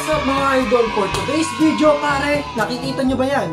up mga idol? For today's video pare, nakikita nyo ba yan?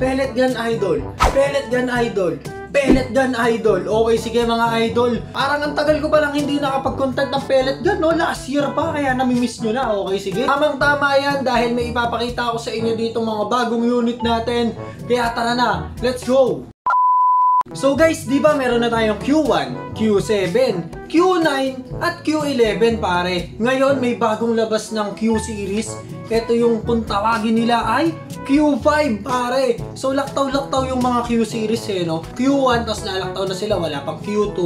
Pellet gun idol, pellet gun idol, pellet gun idol. Okay sige mga idol, parang ang tagal ko palang hindi nakapag-content ng pellet gun, no? Last year pa, kaya namimiss nyo na. Okay sige, tamang tama yan dahil may ipapakita ko sa inyo dito mga bagong unit natin. Kaya tara na, let's go! So guys, di ba meron na tayong Q1, Q7, Q9 at Q11 pare. Ngayon may bagong labas ng Q series. Ito yung kung tawagin nila ay Q5 pare. So laktaw-laktaw yung mga Q series no. Q1 tapos lalaktaw na sila, wala pang Q2,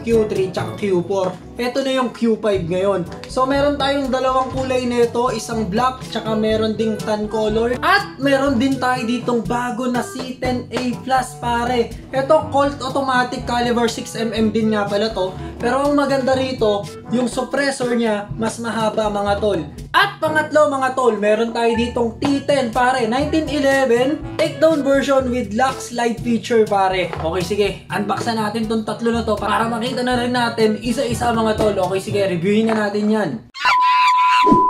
Q3 tsaka Q4. Ito na yung Q5 ngayon. So meron tayong dalawang kulay nito, isang black tsaka meron ding tan color. At meron din tayo ditong bago na C10A Plus pare. Ito Colt automatic caliber 6mm din nga pala to. Pero ang maganda rito, yung suppressor niya mas mahaba mga tol. At pangatlo mga tol, meron tayo ditong T10 pare, 1911 takedown version with lock slide feature pare. Okay sige, unboxan natin tong tatlo na to para makita na rin natin isa-isa mga tol. Okay sige, reviewin na natin yan.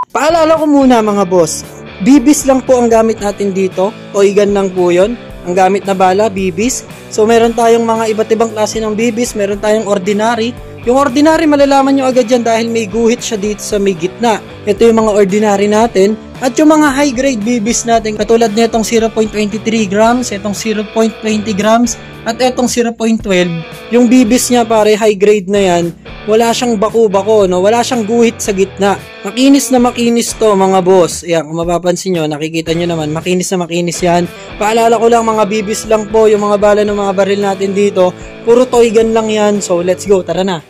Paalala ko muna mga boss, BBs lang po ang gamit natin dito. Toy gun lang po yun. Ang gamit na bala, BBs. So meron tayong mga iba't ibang klase ng BBs. Meron tayong ordinary. Yung ordinary malalaman nyo agad yan dahil may guhit siya dito sa may gitna. Ito yung mga ordinary natin. At yung mga high grade BBs natin, katulad nitong 0.23 grams, itong 0.20 grams, at itong 0.12. Yung BBs niya pare, high grade na yan. Wala siyang bako-bako, no? Wala siyang guhit sa gitna. Makinis na makinis to mga boss. Ayan, kung mapapansin nyo, nakikita nyo naman, makinis na makinis yan. Paalala ko lang, mga BBs lang po, yung mga bala ng mga baril natin dito. Puro toy gun lang yan. So let's go, tara na.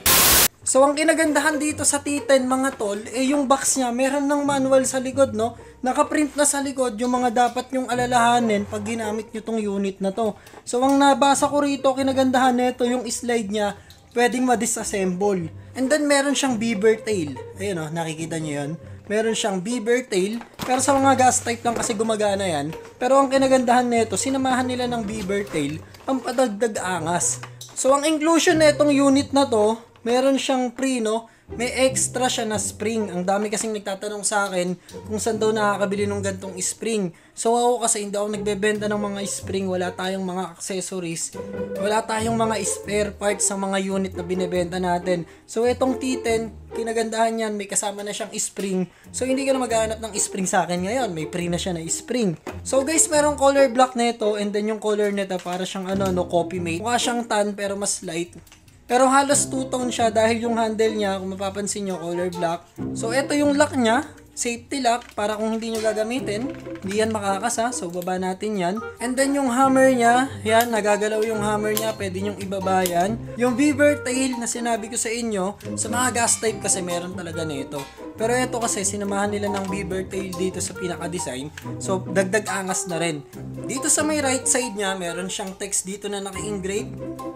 So ang kinagandahan dito sa T10 mga tol, yung box niya, meron ng manual sa likod, no? Nakaprint na sa likod yung mga dapat yung alalahanin pag ginamit nyo tong unit na to. So ang nabasa ko rito, kinagandahan nito, yung slide niya, pwedeng ma-disassemble. And then meron siyang beaver tail. Ayun nakikita nyo yun. Meron siyang beaver tail. Pero sa mga gas type lang kasi gumagana yan. Pero ang kinagandahan nito, sinamahan nila ng beaver tail, ang padagdag angas. So ang inclusion nitong unit na to, meron siyang pre, no? May extra siya na spring. Ang dami kasing nagtatanong sa akin kung saan daw nakakabili ng gantong spring. So ako kasi hindi ako nagbebenta ng mga spring. Wala tayong mga accessories. Wala tayong mga spare parts sa mga unit na binebenta natin. So itong T10, kinagandahan yan, may kasama na siyang spring. So hindi ka na maghahanap ng spring sa akin ngayon. May pre na siya na spring. So guys, merong color black nito. And then yung color nito para siyang coffee mate. Mukha siyang tan pero mas light. Pero halos two-tone siya dahil yung handle niya, kung mapapansin nyo, color black. So, ito yung lock niya. Safety lock para kung hindi nyo gagamitin, hindi yan makakasa. So, baba natin yan. And then, yung hammer niya, yan, nagagalaw yung hammer niya. Pwede nyong ibaba yan. Yung beaver tail na sinabi ko sa inyo, sa mga gas type kasi meron talaga nito. Pero ito kasi, sinamahan nila ng beaver tail dito sa pinaka-design. So, dagdag angas na rin. Dito sa may right side niya, meron siyang text dito na naka-engrave.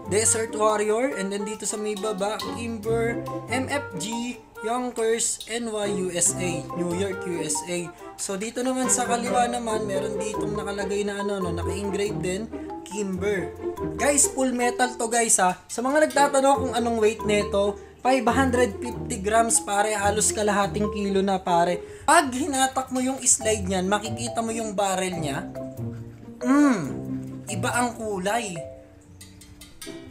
Desert Warrior. And then dito sa may baba, Kimber, MFG, Yonkers, NY, USA, New York, USA. So dito naman sa kaliwa naman, meron ditong nakalagay na naka-engrave din, Kimber. Guys, full metal to guys ha. Sa mga nagtatanong kung anong weight nito, 550 grams pare, halos kalahating kilo na pare. Pag hinatak mo yung slide niyan, makikita mo yung barrel niya. Iba ang kulay.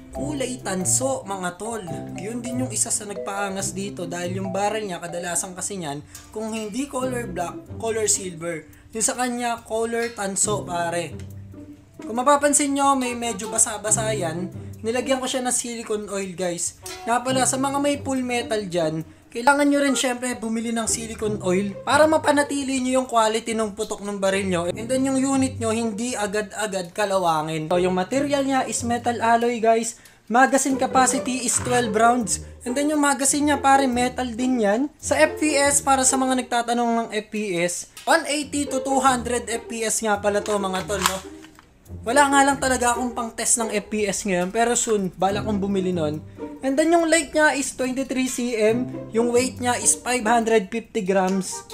Kulay tanso mga tol. Yun din yung isa sa nagpaangas dito dahil yung barrel niya kadalasan kasi niyan, kung hindi color black, color silver. Yung sa kanya color tanso pare. Kung mapapansin nyo, may medyo basa-basa yan. Nilagyan ko siya ng silicone oil guys. Nga pala sa mga may full metal dyan, kailangan nyo rin syempre bumili ng silicone oil para mapanatili nyo yung quality ng putok ng baril nyo. And then yung unit nyo hindi agad-agad kalawangin. So yung material niya is metal alloy guys. Magazine capacity is 12 rounds. And then yung magazine niya pare metal din yan. Sa FPS, para sa mga nagtatanong ng FPS, 180 to 200 FPS nga pala to mga tol, no? Wala nga lang talaga akong pang test ng FPS ngayon, pero soon, bala kong bumili nun. And then yung length niya is 23 cm, yung weight niya is 550 grams.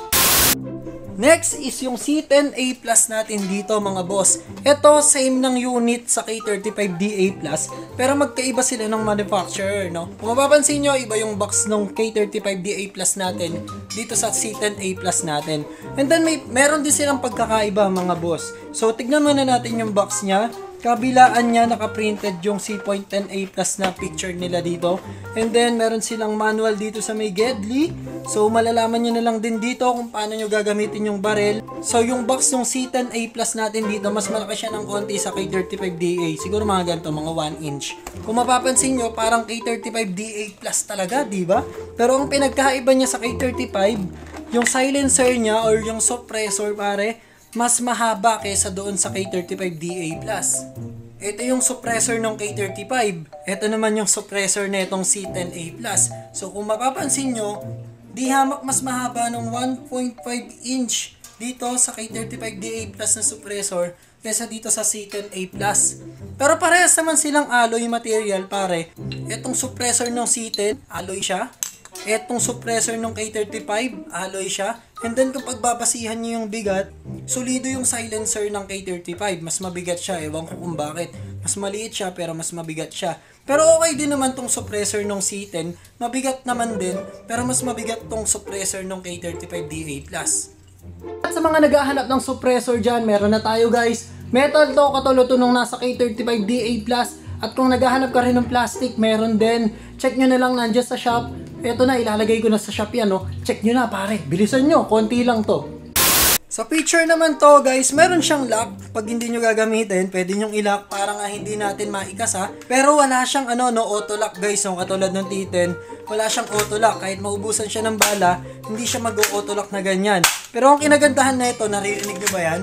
Next is yung C10A Plus natin dito mga boss. Ito, same ng unit sa K35DA Plus, pero magkaiba sila ng manufacturer, no? Kung mapapansin nyo, iba yung box ng K35DA Plus natin dito sa C10A Plus natin. And then, meron din silang pagkakaiba mga boss. So, tignan muna natin yung box niya. Kabilaan niya naka-printed yung C.10A Plus na picture nila dito. And then, meron silang manual dito sa may Gedli. So, malalaman nyo na lang din dito kung paano nyo gagamitin yung barrel. So, yung box ng C10A Plus natin dito, mas malaki siya ng konti sa K35DA. Siguro mga ganito, mga 1 inch. Kung mapapansin nyo, parang K35DA Plus talaga, di ba? Pero ang pinagkaiba niya sa K35, yung silencer niya or yung suppressor pare, mas mahaba kaysa doon sa K35DA Plus. Ito yung suppressor ng K35. Ito naman yung suppressor na itong C10A Plus. So kung mapapansin nyo, di hamak mas mahaba ng 1.5 inch dito sa K35DA Plus na suppressor kaysa dito sa C10A Plus. Pero parehas naman silang alloy material pare. Itong suppressor ng C10, alloy siya. Etong suppressor ng K35, alloy siya. And then kung pagbabasihan nyo yung bigat, solido yung silencer ng K35. Mas mabigat siya, ewan ko kung bakit. Mas maliit siya pero mas mabigat siya. Pero okay din naman tong suppressor ng C10. Mabigat naman din, pero mas mabigat tong suppressor ng K35DA Plus. At sa mga naghahanap ng suppressor dyan, meron na tayo guys. Metal to, katulad to nung nasa K35DA Plus. At kung naghahanap ka rin ng plastic, meron din. Check nyo na lang nandiyan sa shop. Ito na, ilalagay ko na sa shop yan, no? Check nyo na, pare. Bilisan nyo, konti lang to. Sa picture naman to, guys, meron siyang lock. Pag hindi nyo gagamitin, pwede nyong i-lock para nga hindi natin maikasa. Pero wala siyang, auto lock, guys. So, katulad ng T10, wala siyang auto lock. Kahit maubusan siya ng bala, hindi siya mag-auto lock na ganyan. Pero ang kinagandahan na ito, naririnig nyo ba yan?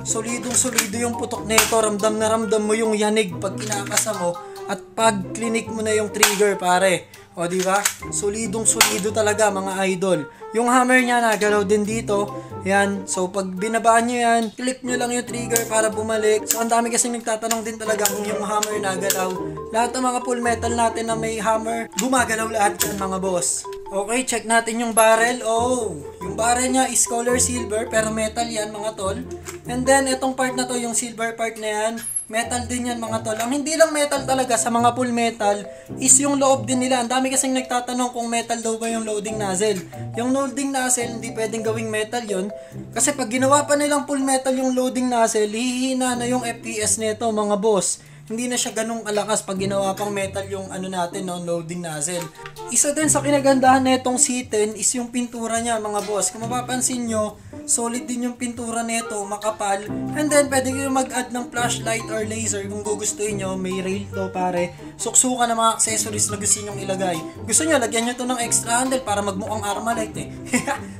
Solidong-solido yung putok nito. Ramdam na ramdam mo yung yanig pag kinakasa mo. At pag clinic mo na yung trigger, pare. O, di ba? Solidong-solido talaga, mga idol. Yung hammer niya, nagalaw din dito. Yan. So, pag binabaan nyo yan, click nyo lang yung trigger para bumalik. So, ang dami kasi nagtatanong din talaga kung yung hammer nagalaw. Lahat ng mga full metal natin na may hammer, gumagalaw lahat yan, mga boss. Okay, check natin yung barrel. Oh, yung barrel niya is color silver, pero metal yan, mga tol. And then, itong part na to, yung silver part na yan, metal din yan mga tol. Ang hindi lang metal talaga sa mga full metal is yung loob din nila. Ang dami kasing nagtatanong kung metal daw ba yung loading nozzle. Yung loading nozzle, hindi pwedeng gawing metal yon. Kasi pag ginawa pa nilang full metal yung loading nozzle, hihina na yung FPS nito mga boss. Hindi na siya ganung alakas pag ginawa pang metal yung natin, no, loading nozzle. Isa din sa kinagandahan na itong C10 is yung pintura niya mga boss. Kung mapapansin nyo, solid din yung pintura nito, makapal. And then pwede kayo mag-add ng flashlight or laser kung gugustuhin nyo. May rail to pare. Suksukan ng mga accessories na gusto nyo ilagay. Gusto nyo, lagyan nyo to ng extra handle para magmukhang Armalite eh.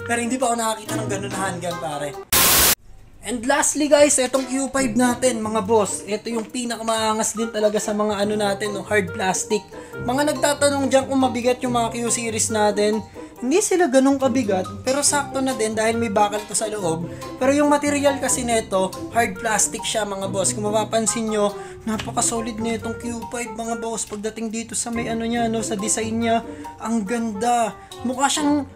Pero hindi pa ako nakakita ng ganun na handgun pare. And lastly guys, itong Q5 natin mga boss, ito yung pinakamaangas din talaga sa mga natin, no, hard plastic. Mga nagtatanong dyan kung mabigat yung mga Q series natin, hindi sila ganun kabigat, pero sakto na din dahil may bakal to sa loob. Pero yung material kasi nito, hard plastic siya mga boss. Kung mapapansin nyo, napaka-solid na itong Q5 mga boss. Pagdating dito sa may niya, no, sa design niya, ang ganda. Mukha siyang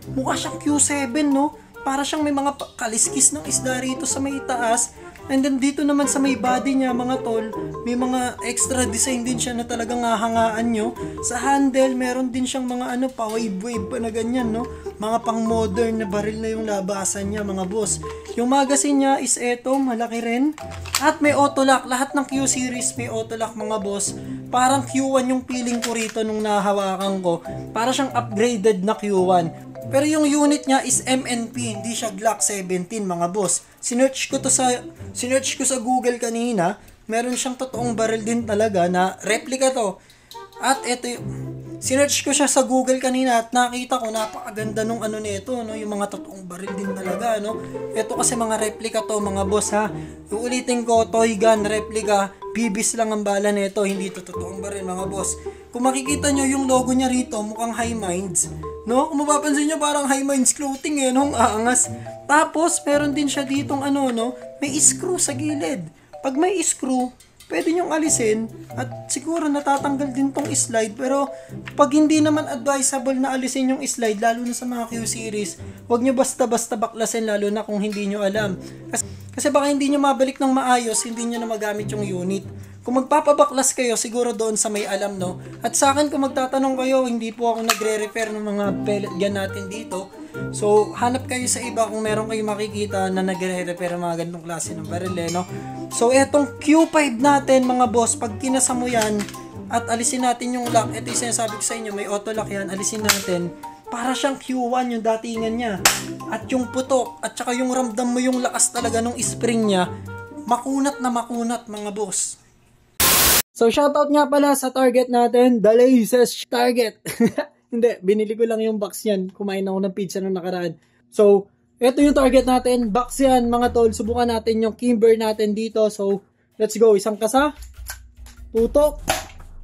Q7, no? Para siyang may mga kaliskis ng isda rito sa may taas. And then dito naman sa may body niya mga tol, may mga extra design din siya na talagang hahangaan nyo. Sa handle, meron din siyang mga pa-wave-wave pa na ganyan, no? Mga pang modern na baril na yung labasan niya mga boss. Yung magazine niya is eto, malaki rin. At may auto-lock, lahat ng Q series may auto-lock mga boss. Parang Q1 yung feeling ko rito nung nahawakan ko. Para siyang upgraded na Q1. Pero yung unit niya is MNP, hindi siya Glock 17 mga boss. Sinearch ko sa Google kanina, meron siyang totoong barrel din talaga na replica to. At ito sinearch ko siya sa Google kanina at nakita ko napakaganda nung nito, no, yung mga totoong barrel din talaga, no. Ito kasi mga replica to mga boss ha. Uulitin ko, toy gun replica, bibis lang ang bala nito, hindi to totoong barrel mga boss. Kung makikita nyo yung logo niya rito, mukhang High Minds, no? Kung mapapansin nyo, parang High Minds clothing eh, no? Ang aangas. Tapos, meron din siya ditong no? May screw sa gilid. Pag may screw, pwede nyong alisin at siguro natatanggal din tong slide. Pero pag hindi naman advisable na alisin yung slide, lalo na sa mga Q-series, huwag nyo basta-basta baklasin, lalo na kung hindi nyo alam. Kasi baka hindi nyo mabalik ng maayos, hindi nyo na magamit yung unit. Kung magpapabaklas kayo, siguro doon sa may alam, no? At sa akin, kung magtatanong kayo, hindi po ako nagre-repair ng mga pellet gun natin dito. So, hanap kayo sa iba kung meron kayo makikita na nagre-repair ng mga ganitong klase ng baril, no? So, etong Q5 natin, mga boss, pag kinasa mo yan at alisin natin yung lock, ito yung sinasabi ko sa inyo, may auto lock yan, alisin natin, para siyang Q1 yung datingan niya. At yung putok, at saka yung ramdam mo yung lakas talaga ng spring niya, makunat na makunat, mga boss. So, shoutout nga pala sa target natin, the latest target. Hindi, binili ko lang yung box yan. Kumain ako ng pizza nung nakaraan. So, ito yung target natin. Box yan, mga tol. Subukan natin yung Kimber natin dito. So, let's go. Isang kasa, tutok,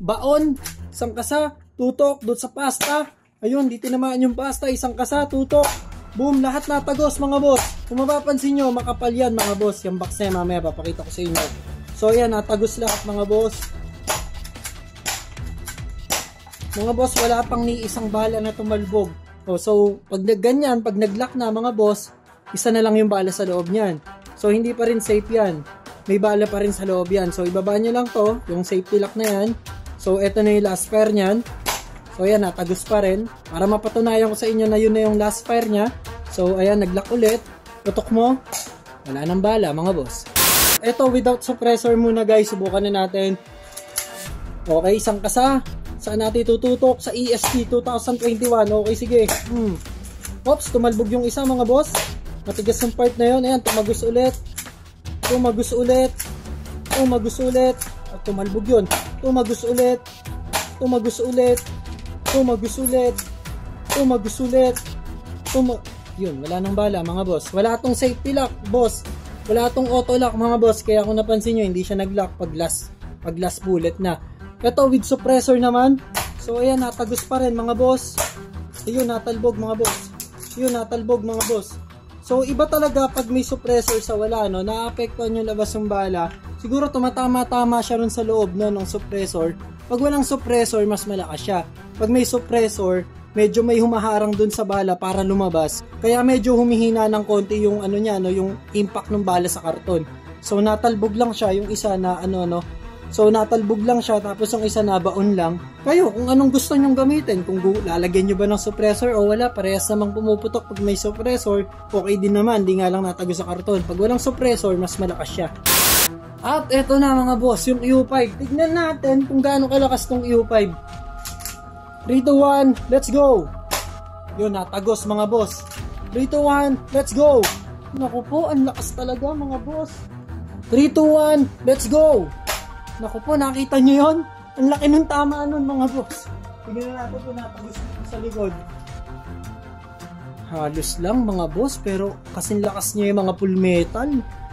baon, isang kasa, tutok, doon sa pasta. Ayun, di tinamaan yung pasta. Isang kasa, tutok, boom, lahat natagos, mga boss. Kung mapapansin nyo, makapal yan, mga boss. Yung box na mamaya, papakita ko sa inyo. So, ayan, natagos lahat, mga boss. Mga boss, wala pang ni isang bala na tumalbog. So, pag ganyan, pag nag-lock na, mga boss, isa na lang yung bala sa loob niyan. So, hindi pa rin safe yan. May bala pa rin sa loob yan. So, ibaba nyo lang to, yung safety lock na yan. So, eto na yung last fire niyan. So, ayan, natagos pa rin. Para mapatunayan ko sa inyo na yun na yung last fire niya. So, ayan, nag-lock ulit. Tutok mo, wala nang bala, mga boss. Eto, without suppressor muna, guys. Subukan na natin. Okay, isang kasa. Saan natin tututok? Sa ESP 2021. Okay, sige. Oops, tumalbog yung isa, mga boss. Matigas yung part na yun. Ayan, tumagos ulit. Tumagos ulit. Tumagos ulit. At tumalbog yun. Tumagos ulit. Tumagos ulit. Tumagos ulit. Tumagos ulit. Yun, wala nang bala, mga boss. Wala tong safety lock, boss. Wala tong auto lock, mga boss. Kaya kung napansin nyo, hindi siya nag-lock pag last bullet na. Ito with suppressor naman. So ayan, natagos pa rin, mga boss. Ayun, natalbog, mga boss. Ayun, natalbog, mga boss. So iba talaga pag may suppressor sa wala, no? Naapektuhan yung labas ng bala. Siguro tumatama-tama siya rin sa loob, no, ng suppressor. Pag walang suppressor, mas malakas siya. Pag may suppressor, medyo may humaharang dun sa bala para lumabas. Kaya medyo humihina ng konti yung ano niya, no, yung impact ng bala sa karton. So natalbog lang siya, yung isa na ano, no. So, natalbog lang siya, tapos yung isa na baon lang. Kayo, kung anong gusto nyong gamitin, kung lalagyan nyo ba ng suppressor o wala, parehas namang pumuputok pag may suppressor, okay din naman, di nga lang natago sa karton. Pag walang suppressor, mas malakas siya. At eto na, mga boss, yung EU5. Tignan natin kung gaano kalakas tong EU5. 3, 2, 1, let's go! Yun, natagos, mga boss. 3, 2, 1, let's go! Naku po, ang lakas talaga, mga boss. 3, 2, 1, let's go! Naku po, nakita nyo yun? Ang laki ng tama nun, mga boss. Tignan natin po, natagos sa likod. Halos lang, mga boss, pero kasing lakas niya yung mga full metal.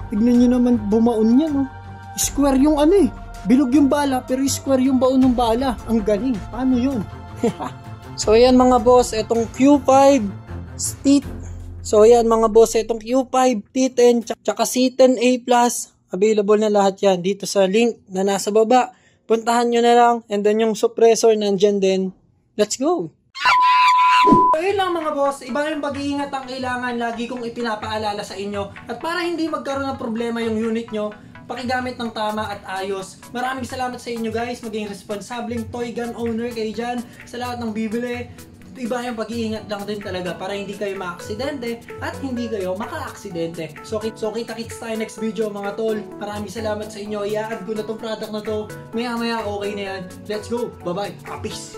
Tignan nyo naman, bumaon yan, no? Square yung ano eh. Bilog yung bala, pero square yung baon ng bala. Ang galing. Paano yun? So, ayan, mga boss, itong Q5 Steet. So, ayan, mga boss, itong Q5 T10 tsaka C10A+. Available na lahat yan dito sa link na nasa baba. Puntahan nyo na lang. And then yung suppressor nandyan din. Let's go! So yun lang, mga boss. Iba yung pag-iingat ang kailangan. Lagi kong ipinapaalala sa inyo. At para hindi magkaroon ng problema yung unit nyo, pakigamit ng tama at ayos. Maraming salamat sa inyo, guys. Maging responsableng toy gun owner kayo dyan. Sa lahat ng bibili. Iba yung pag-iingat lang din talaga para hindi kayo ma-aksidente at hindi kayo maka-aksidente. So kita-kits tayo next video, mga tol. Maraming salamat sa inyo. I-add ko na tong product na to. Maya-maya okay na yan. Let's go. Bye-bye. Peace.